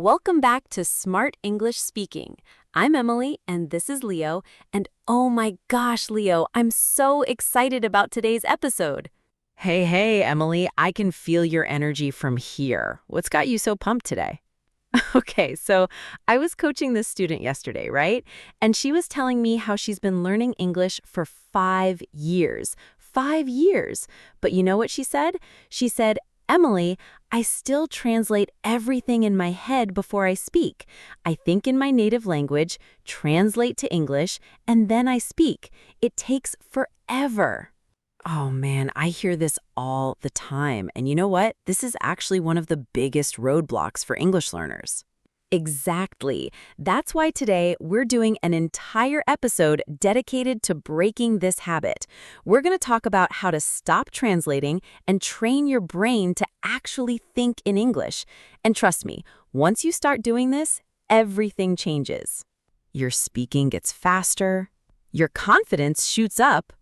Welcome back to Smart English Speaking. I'm Emily, and this is Leo. And oh my gosh, Leo, I'm so excited about today's episode. Hey, Emily, I can feel your energy from here. What's got you so pumped today? Okay, so I was coaching this student yesterday, right? And she was telling me how she's been learning English for 5 years. 5 years. But you know what she said? She said, Emily, I still translate everything in my head before I speak. I think in my native language, translate to English, and then I speak. It takes forever. Oh man, I hear this all the time. And you know what? This is actually one of the biggest roadblocks for English learners. Exactly. That's why today we're doing an entire episode dedicated to breaking this habit. We're going to talk about how to stop translating and train your brain to actually think in English. And trust me, once you start doing this, everything changes. Your speaking gets faster, your confidence shoots up,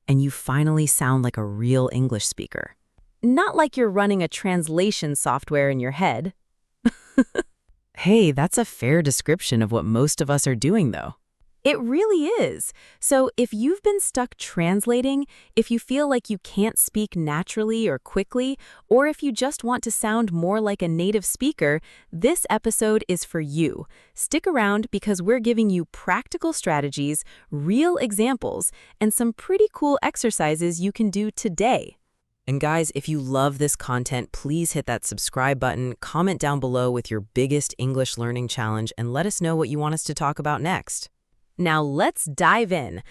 and you finally sound like a real English speaker. Not like you're running a translation software in your head. Hey, that's a fair description of what most of us are doing, though. It really is. So if you've been stuck translating, if you feel like you can't speak naturally or quickly, or if you just want to sound more like a native speaker, this episode is for you. Stick around because we're giving you practical strategies, real examples, and some pretty cool exercises you can do today. And guys, if you love this content, please hit that subscribe button, comment down below with your biggest English learning challenge, and let us know what you want us to talk about next. Now let's dive in.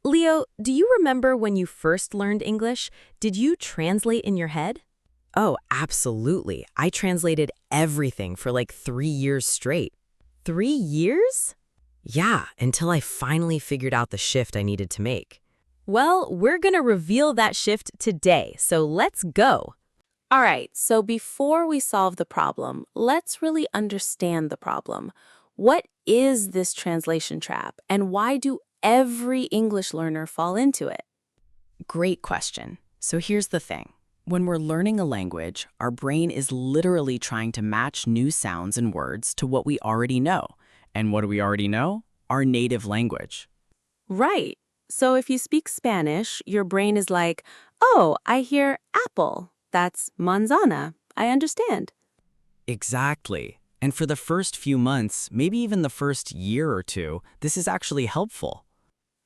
Leo, do you remember when you first learned English? Did you translate in your head? Oh, absolutely. I translated everything for like 3 years straight. 3 years? Yeah, until I finally figured out the shift I needed to make. Well, we're going to reveal that shift today, so let's go. All right, so before we solve the problem, let's really understand the problem. What is this translation trap, and why do every English learner fall into it? Great question. So here's the thing. When we're learning a language, our brain is literally trying to match new sounds and words to what we already know. And what do we already know? Our native language. Right. So if you speak Spanish, your brain is like, oh, I hear apple. That's manzana. I understand. Exactly. And for the first few months, maybe even the first year or two, this is actually helpful.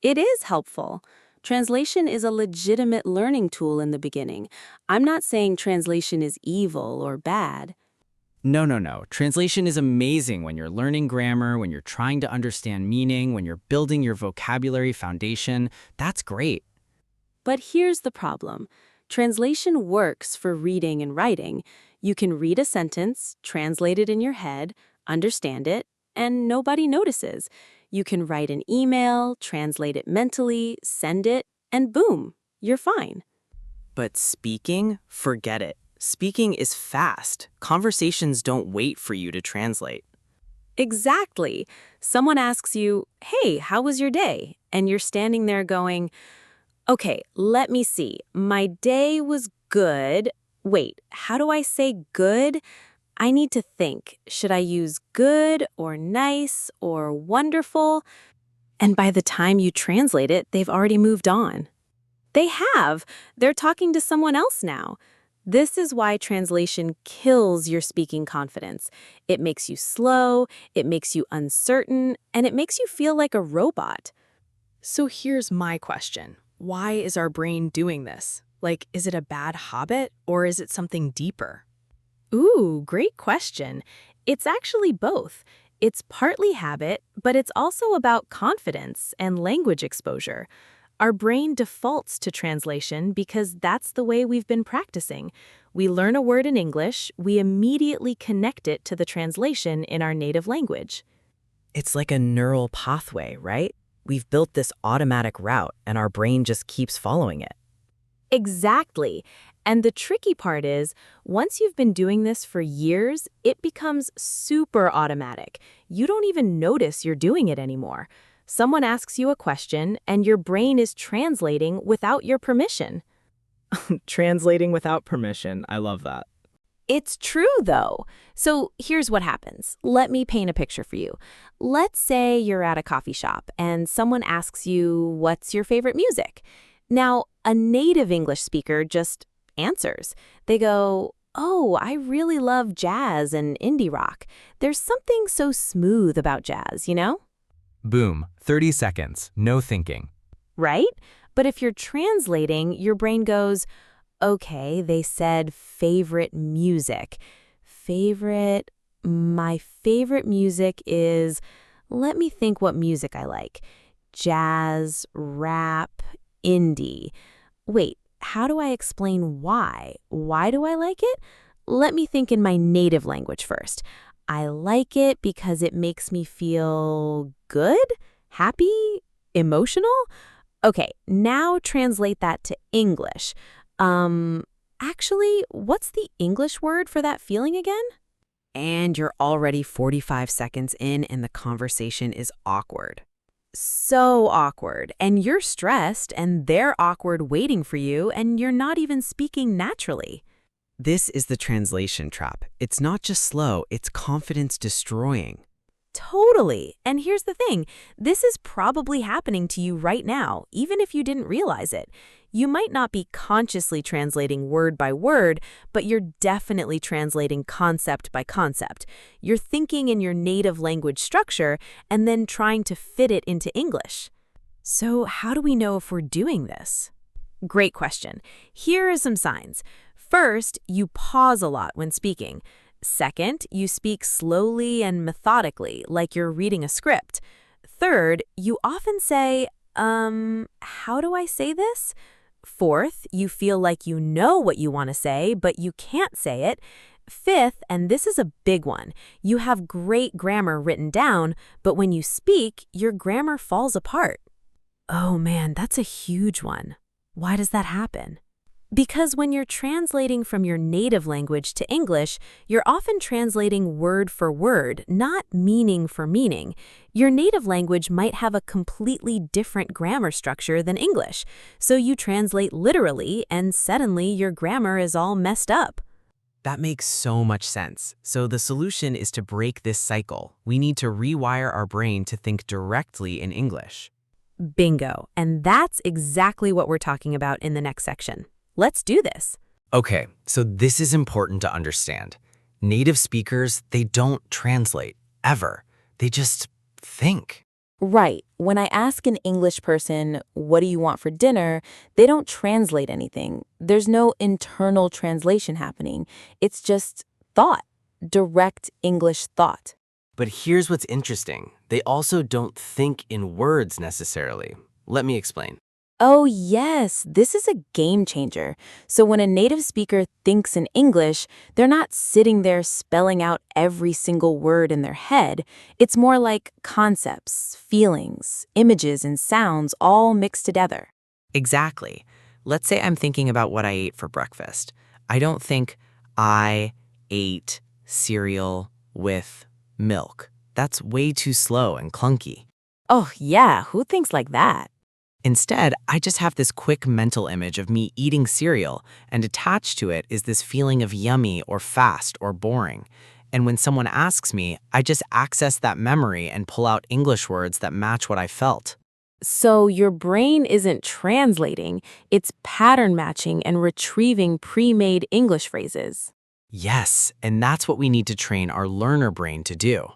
It is helpful. Translation is a legitimate learning tool in the beginning. I'm not saying translation is evil or bad. No. Translation is amazing when you're learning grammar, when you're trying to understand meaning, when you're building your vocabulary foundation. That's great. But here's the problem. Translation works for reading and writing. You can read a sentence, translate it in your head, understand it, and nobody notices. You can write an email, translate it mentally, send it, and boom, you're fine. But speaking, forget it. Speaking is fast. Conversations don't wait for you to translate. Exactly. Someone asks you, hey, how was your day? And you're standing there going, okay, let me see. My day was good. Wait, how do I say good? I need to think. Should I use good or nice or wonderful? And by the time you translate it, they've already moved on. They have. They're talking to someone else now. This is why translation kills your speaking confidence. It makes you slow, it makes you uncertain, and it makes you feel like a robot. So here's my question. Why is our brain doing this? Like, is it a bad habit or is it something deeper? Ooh, great question. It's actually both. It's partly habit, but it's also about confidence and language exposure. Our brain defaults to translation because that's the way we've been practicing. We learn a word in English, we immediately connect it to the translation in our native language. It's like a neural pathway, right? We've built this automatic route and our brain just keeps following it. Exactly. And the tricky part is, once you've been doing this for years, it becomes super automatic. You don't even notice you're doing it anymore. Someone asks you a question, and your brain is translating without your permission. Translating without permission. I love that. It's true, though. So here's what happens. Let me paint a picture for you. Let's say you're at a coffee shop and someone asks you, what's your favorite music? Now, a native English speaker just answers. They go, oh, I really love jazz and indie rock. There's something so smooth about jazz, you know? Boom, 30 seconds, no thinking. Right? But if you're translating, your brain goes, okay, they said favorite music. My favorite music is, let me think what music I like. Jazz, rap, indie. Wait, how do I explain why? Why do I like it? Let me think in my native language first. I like it because it makes me feel good, happy, emotional. Okay, now translate that to English. Actually, what's the English word for that feeling again? And you're already 45 seconds in and the conversation is awkward. So awkward. And you're stressed, and they're awkward waiting for you, and you're not even speaking naturally. This is the translation trap. It's not just slow, it's confidence destroying. Totally. And here's the thing. This is probably happening to you right now, even if you didn't realize it. You might not be consciously translating word by word, but you're definitely translating concept by concept. You're thinking in your native language structure and then trying to fit it into English. So how do we know if we're doing this? Great question. Here are some signs. First, you pause a lot when speaking. Second, you speak slowly and methodically, like you're reading a script. Third, you often say, how do I say this? Fourth, you feel like you know what you want to say, but you can't say it. Fifth, and this is a big one, you have great grammar written down, but when you speak, your grammar falls apart. Oh man, that's a huge one. Why does that happen? Because when you're translating from your native language to English, you're often translating word for word, not meaning for meaning. Your native language might have a completely different grammar structure than English, so you translate literally and suddenly your grammar is all messed up. That makes so much sense. So the solution is to break this cycle. We need to rewire our brain to think directly in English. Bingo. And that's exactly what we're talking about in the next section. Let's do this. Okay, so this is important to understand. Native speakers, they don't translate, ever. They just think. Right. When I ask an English person, what do you want for dinner, they don't translate anything. There's no internal translation happening. It's just thought, direct English thought. But here's what's interesting. They also don't think in words necessarily. Let me explain. Oh, yes, this is a game changer. So when a native speaker thinks in English, they're not sitting there spelling out every single word in their head. It's more like concepts, feelings, images, and sounds all mixed together. Exactly. Let's say I'm thinking about what I ate for breakfast. I don't think I ate cereal with milk. That's way too slow and clunky. Oh, yeah, who thinks like that? Instead, I just have this quick mental image of me eating cereal, and attached to it is this feeling of yummy or fast or boring. And when someone asks me, I just access that memory and pull out English words that match what I felt. So your brain isn't translating, it's pattern matching and retrieving pre-made English phrases. Yes, and that's what we need to train our learner brain to do.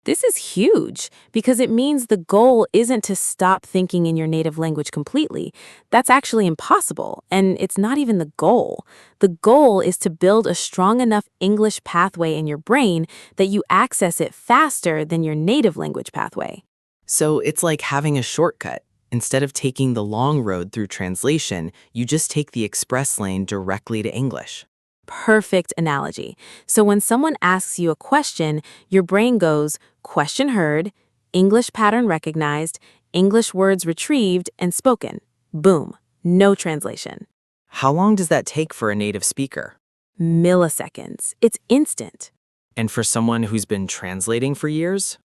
This is huge because it means the goal isn't to stop thinking in your native language completely. That's actually impossible, and it's not even the goal. The goal is to build a strong enough English pathway in your brain that you access it faster than your native language pathway. So it's like having a shortcut. Instead of taking the long road through translation, you just take the express lane directly to English. Perfect analogy. So when someone asks you a question, your brain goes, question heard, English pattern recognized, English words retrieved and spoken. Boom. No translation. How long does that take for a native speaker? Milliseconds. It's instant. And for someone who's been translating for years?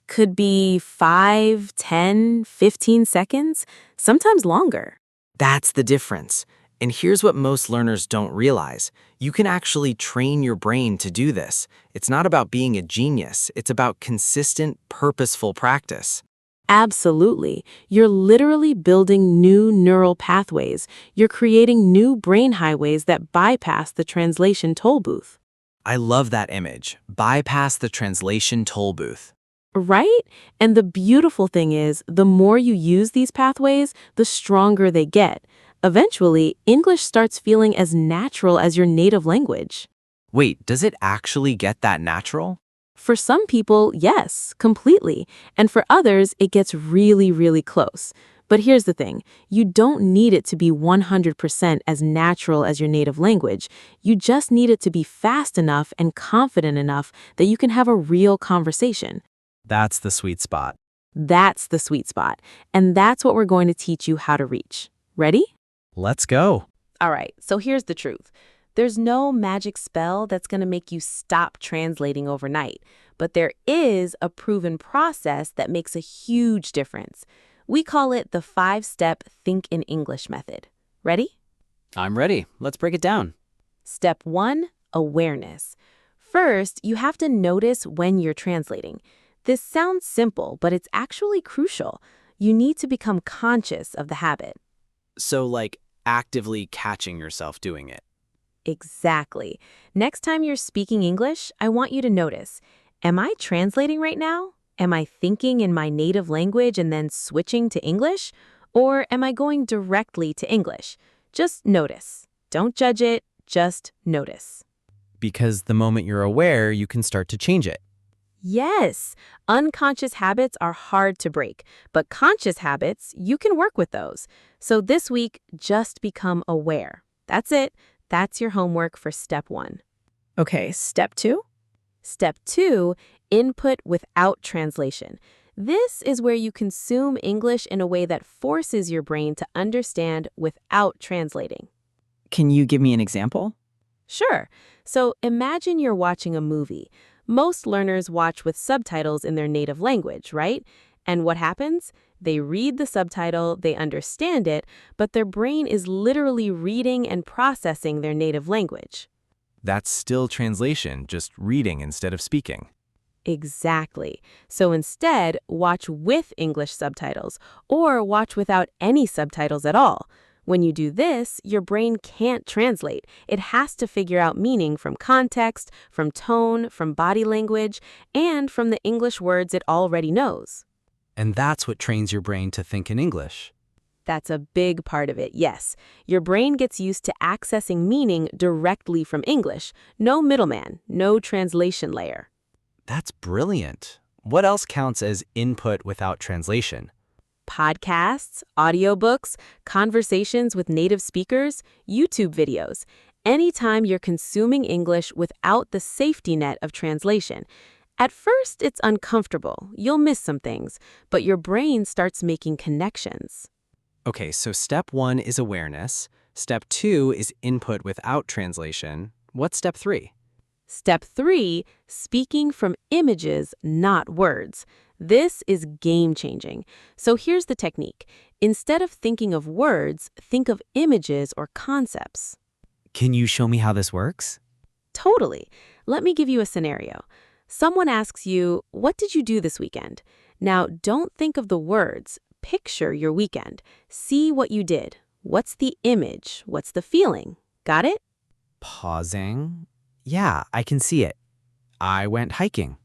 Could be 5, 10, 15 seconds, sometimes longer. That's the difference. And here's what most learners don't realize. You can actually train your brain to do this. It's not about being a genius. It's about consistent, purposeful practice. Absolutely. You're literally building new neural pathways. You're creating new brain highways that bypass the translation toll booth. I love that image. Bypass the translation toll booth. Right? And the beautiful thing is, the more you use these pathways, the stronger they get. Eventually, English starts feeling as natural as your native language. Wait, does it actually get that natural? For some people, yes, completely. And for others, it gets really, really close. But here's the thing. You don't need it to be 100% as natural as your native language. You just need it to be fast enough and confident enough that you can have a real conversation. That's the sweet spot. That's the sweet spot. And that's what we're going to teach you how to reach. Ready? Let's go. All right, so here's the truth. There's no magic spell that's going to make you stop translating overnight, but there is a proven process that makes a huge difference. We call it the 5-step Think in English method. Ready? I'm ready. Let's break it down. Step 1, awareness. First, you have to notice when you're translating. This sounds simple, but it's actually crucial. You need to become conscious of the habit. So, like, actively catching yourself doing it. Exactly. Next time you're speaking English, I want you to notice, am I translating right now? Am I thinking in my native language and then switching to English? Or am I going directly to English? Just notice. Don't judge it, just notice. Because the moment you're aware, you can start to change it. Yes, unconscious habits are hard to break, but conscious habits, you can work with those. So this week, just become aware. That's it. That's your homework for step 1. Okay, step 2? Step 2, input without translation. This is where you consume English in a way that forces your brain to understand without translating. Can you give me an example? Sure. So imagine you're watching a movie. Most learners watch with subtitles in their native language, right? And what happens? They read the subtitle, they understand it, but their brain is literally reading and processing their native language. That's still translation, just reading instead of speaking. Exactly. So instead, watch with English subtitles or watch without any subtitles at all. When you do this, your brain can't translate. It has to figure out meaning from context, from tone, from body language, and from the English words it already knows. And that's what trains your brain to think in English. That's a big part of it, yes. Your brain gets used to accessing meaning directly from English. No middleman, no translation layer. That's brilliant. What else counts as input without translation? Podcasts, audiobooks, conversations with native speakers, YouTube videos. Anytime you're consuming English without the safety net of translation. At first, it's uncomfortable. You'll miss some things, but your brain starts making connections. Okay, so step 1 is awareness. Step 2 is input without translation. What's step 3? Step 3, speaking from images, not words. This is game-changing. So here's the technique. Instead of thinking of words, think of images or concepts. Can you show me how this works? Totally. Let me give you a scenario. Someone asks you, "What did you do this weekend?" Now, don't think of the words. Picture your weekend. See what you did. What's the image? What's the feeling? Got it? Pausing. Yeah, I can see it. I went hiking.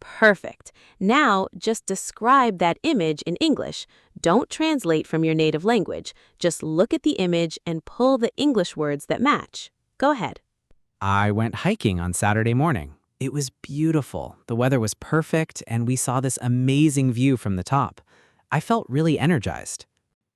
Perfect. Now, just describe that image in English. Don't translate from your native language. Just look at the image and pull the English words that match. Go ahead. I went hiking on Saturday morning. It was beautiful. The weather was perfect, and we saw this amazing view from the top. I felt really energized.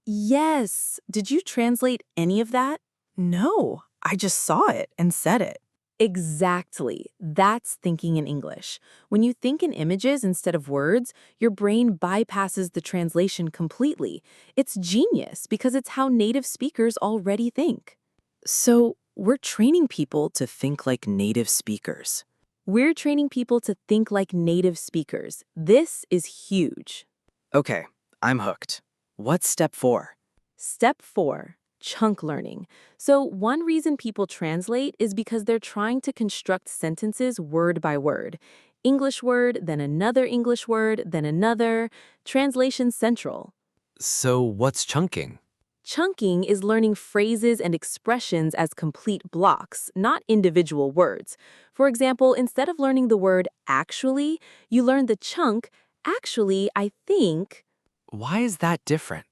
Yes. Did you translate any of that? No, I just saw it and said it. Exactly. That's thinking in English. When you think in images instead of words, your brain bypasses the translation completely. It's genius because it's how native speakers already think. So, we're training people to think like native speakers. We're training people to think like native speakers. This is huge. Okay, I'm hooked. What's step 4? Step 4, chunk learning. So one reason people translate is because they're trying to construct sentences word by word. English word, then another English word, then another. Translation central. So what's chunking? Chunking is learning phrases and expressions as complete blocks, not individual words. For example, instead of learning the word actually, you learn the chunk, actually, I think. Why is that different?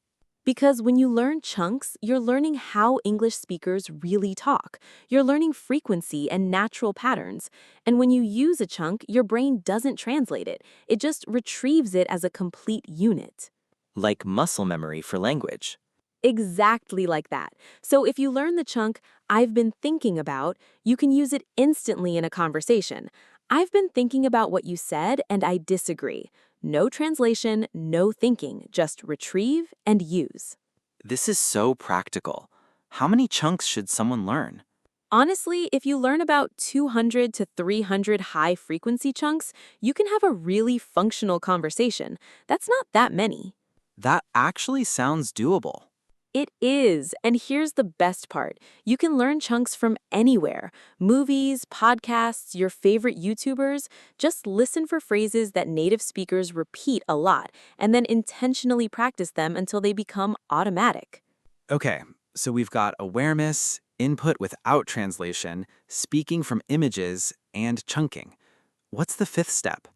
Because when you learn chunks, you're learning how English speakers really talk. You're learning frequency and natural patterns. And when you use a chunk, your brain doesn't translate it. It just retrieves it as a complete unit. Like muscle memory for language. Exactly like that. So if you learn the chunk, I've been thinking about, you can use it instantly in a conversation. I've been thinking about what you said and I disagree. No translation, no thinking, just retrieve and use. This is so practical. How many chunks should someone learn? Honestly, if you learn about 200 to 300 high-frequency chunks, you can have a really functional conversation. That's not that many. That actually sounds doable. It is, and here's the best part. You can learn chunks from anywhere. Movies, podcasts, your favorite YouTubers. Just listen for phrases that native speakers repeat a lot, and then intentionally practice them until they become automatic. Okay, so we've got awareness, input without translation, speaking from images, and chunking. What's the fifth step?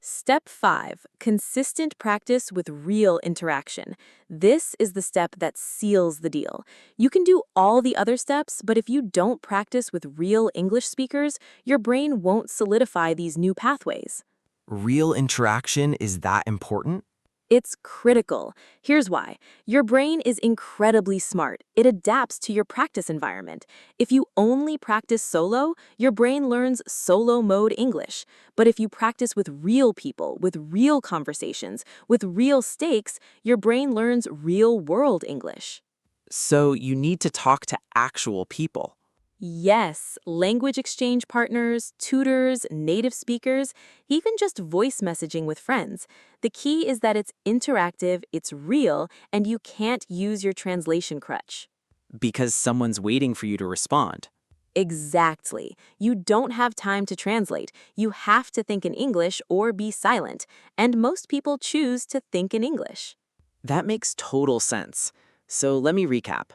Step 5, consistent practice with real interaction. This is the step that seals the deal. You can do all the other steps, but if you don't practice with real English speakers, your brain won't solidify these new pathways. Real interaction is that important? It's critical. Here's why. Your brain is incredibly smart. It adapts to your practice environment. If you only practice solo, your brain learns solo mode English. But if you practice with real people, with real conversations, with real stakes, your brain learns real world English. So you need to talk to actual people. Yes, language exchange partners, tutors, native speakers, even just voice messaging with friends. The key is that it's interactive, it's real, and you can't use your translation crutch. Because someone's waiting for you to respond. Exactly. You don't have time to translate. You have to think in English or be silent. And most people choose to think in English. That makes total sense. So let me recap.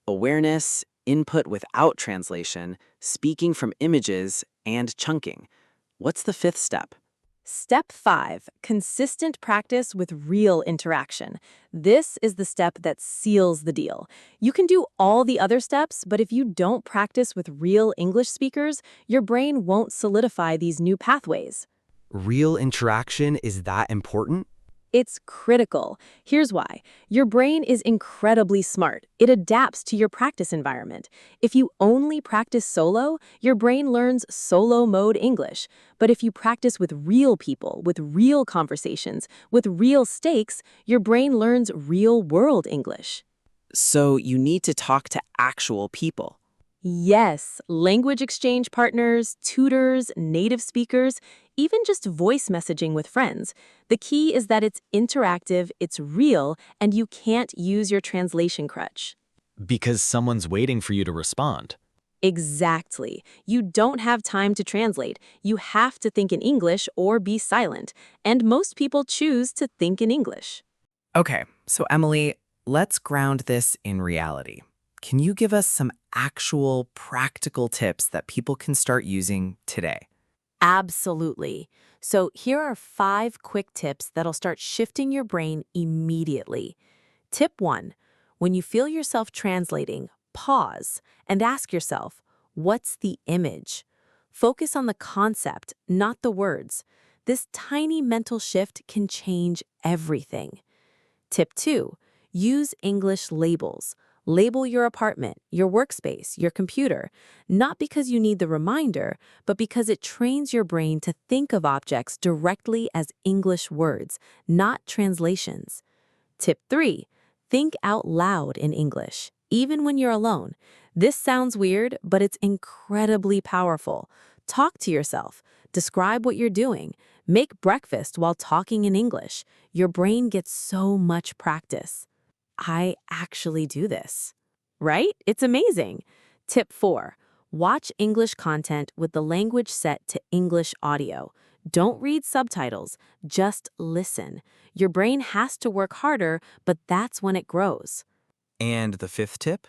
Awareness, input without translation, speaking from images, and chunking. What's the fifth step? Step 5, consistent practice with real interaction. This is the step that seals the deal. You can do all the other steps, but if you don't practice with real English speakers, your brain won't solidify these new pathways. Real interaction is that important? It's critical. Here's why. Your brain is incredibly smart. It adapts to your practice environment. If you only practice solo, your brain learns solo mode English. But if you practice with real people, with real conversations, with real stakes, your brain learns real world English. So you need to talk to actual people. Yes, language exchange partners, tutors, native speakers, even just voice messaging with friends. The key is that it's interactive, it's real, and you can't use your translation crutch. Because someone's waiting for you to respond. Exactly. You don't have time to translate. You have to think in English or be silent. And most people choose to think in English. Okay, so Emily, let's ground this in reality. Can you give us some actual practical tips that people can start using today? Absolutely. So here are 5 quick tips that'll start shifting your brain immediately. Tip 1. When you feel yourself translating, pause and ask yourself, what's the image? Focus on the concept, not the words. This tiny mental shift can change everything. Tip 2. Use English labels. Label your apartment, your workspace, your computer, not because you need the reminder, but because it trains your brain to think of objects directly as English words, not translations. Tip 3. Think out loud in English, even when you're alone. This sounds weird, but it's incredibly powerful. Talk to yourself. Describe what you're doing. Make breakfast while talking in English. Your brain gets so much practice. I actually do this. Right? It's amazing. Tip 4. Watch English content with the language set to English audio. Don't read subtitles, just listen. Your brain has to work harder, but that's when it grows. And the fifth tip?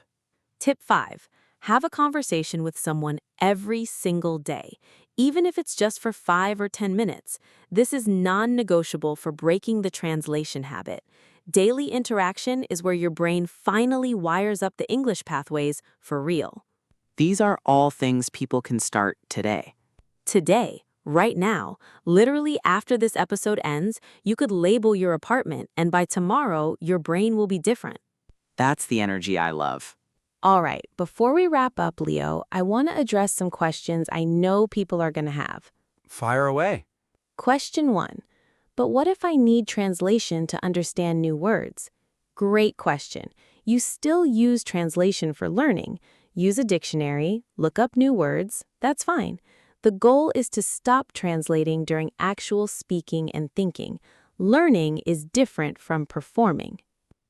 Tip 5. Have a conversation with someone every single day, even if it's just for 5 or 10 minutes. This is non-negotiable for breaking the translation habit. Daily interaction is where your brain finally wires up the English pathways for real. These are all things people can start today. Today, right now, literally after this episode ends, you could label your apartment, and by tomorrow, your brain will be different. That's the energy I love. All right, before we wrap up, Leo, I want to address some questions I know people are going to have. Fire away. Question 1. But what if I need translation to understand new words? Great question. You still use translation for learning. Use a dictionary, look up new words, that's fine. The goal is to stop translating during actual speaking and thinking. Learning is different from performing.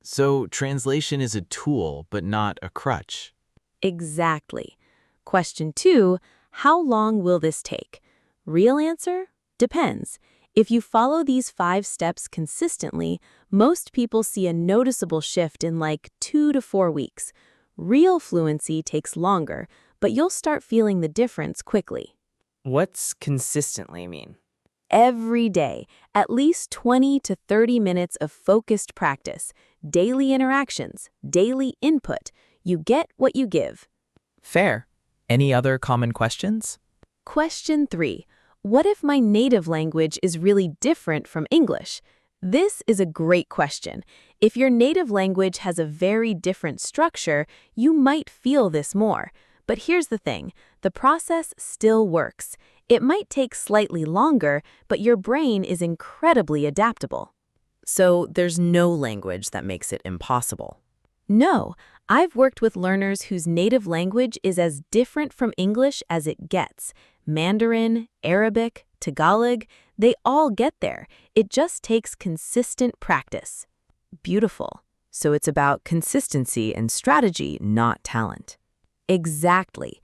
So translation is a tool, but not a crutch. Exactly. Question 2, how long will this take? Real answer? Depends. If you follow these 5 steps consistently, most people see a noticeable shift in like 2 to 4 weeks. Real fluency takes longer, but you'll start feeling the difference quickly. What's consistently mean? Every day, at least 20 to 30 minutes of focused practice, daily interactions, daily input. You get what you give. Fair. Any other common questions? Question 3. What if my native language is really different from English? This is a great question. If your native language has a very different structure, you might feel this more. But here's the thing, the process still works. It might take slightly longer, but your brain is incredibly adaptable. So there's no language that makes it impossible. No, I've worked with learners whose native language is as different from English as it gets. Mandarin, Arabic, Tagalog, they all get there. It just takes consistent practice. Beautiful. So it's about consistency and strategy, not talent. Exactly.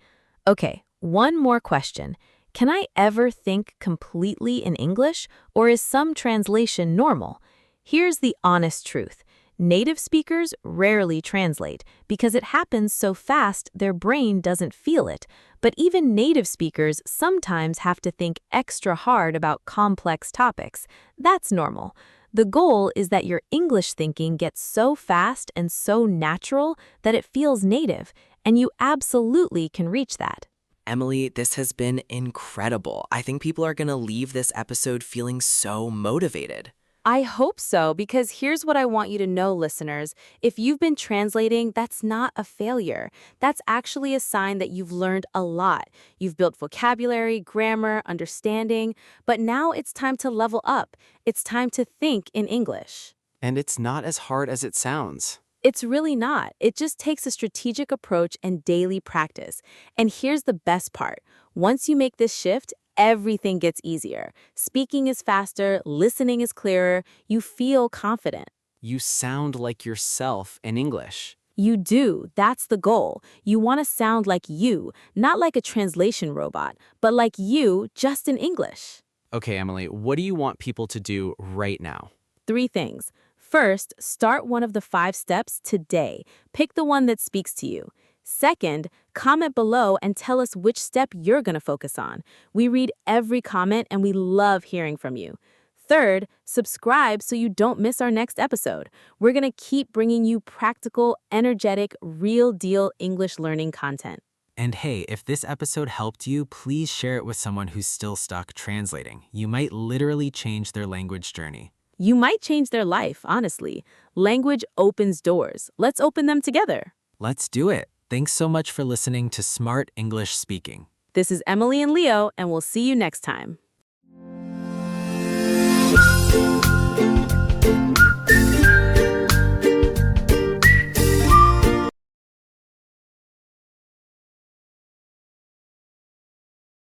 Okay, one more question. Can I ever think completely in English, or is some translation normal? Here's the honest truth. Native speakers rarely translate because it happens so fast their brain doesn't feel it. But even native speakers sometimes have to think extra hard about complex topics. That's normal. The goal is that your English thinking gets so fast and so natural that it feels native, and you absolutely can reach that. Emily, this has been incredible. I think people are going to leave this episode feeling so motivated. I hope so, because here's what I want you to know, listeners. If you've been translating, that's not a failure. That's actually a sign that you've learned a lot. You've built vocabulary, grammar, understanding, but now it's time to level up. It's time to think in English. And it's not as hard as it sounds. It's really not. It just takes a strategic approach and daily practice. And here's the best part. Once you make this shift, everything gets easier. Speaking is faster, listening is clearer, you feel confident. You sound like yourself in English. You do. That's the goal. You want to sound like you, not like a translation robot, but like you, just in English. Okay, Emily, what do you want people to do right now? 3 things. First, start one of the 5 steps today. Pick the one that speaks to you. Second, comment below and tell us which step you're going to focus on. We read every comment and we love hearing from you. Third, subscribe so you don't miss our next episode. We're going to keep bringing you practical, energetic, real-deal English learning content. And hey, if this episode helped you, please share it with someone who's still stuck translating. You might literally change their language journey. You might change their life, honestly. Language opens doors. Let's open them together. Let's do it. Thanks so much for listening to Smart English Speaking. This is Emily and Leo, and we'll see you next time.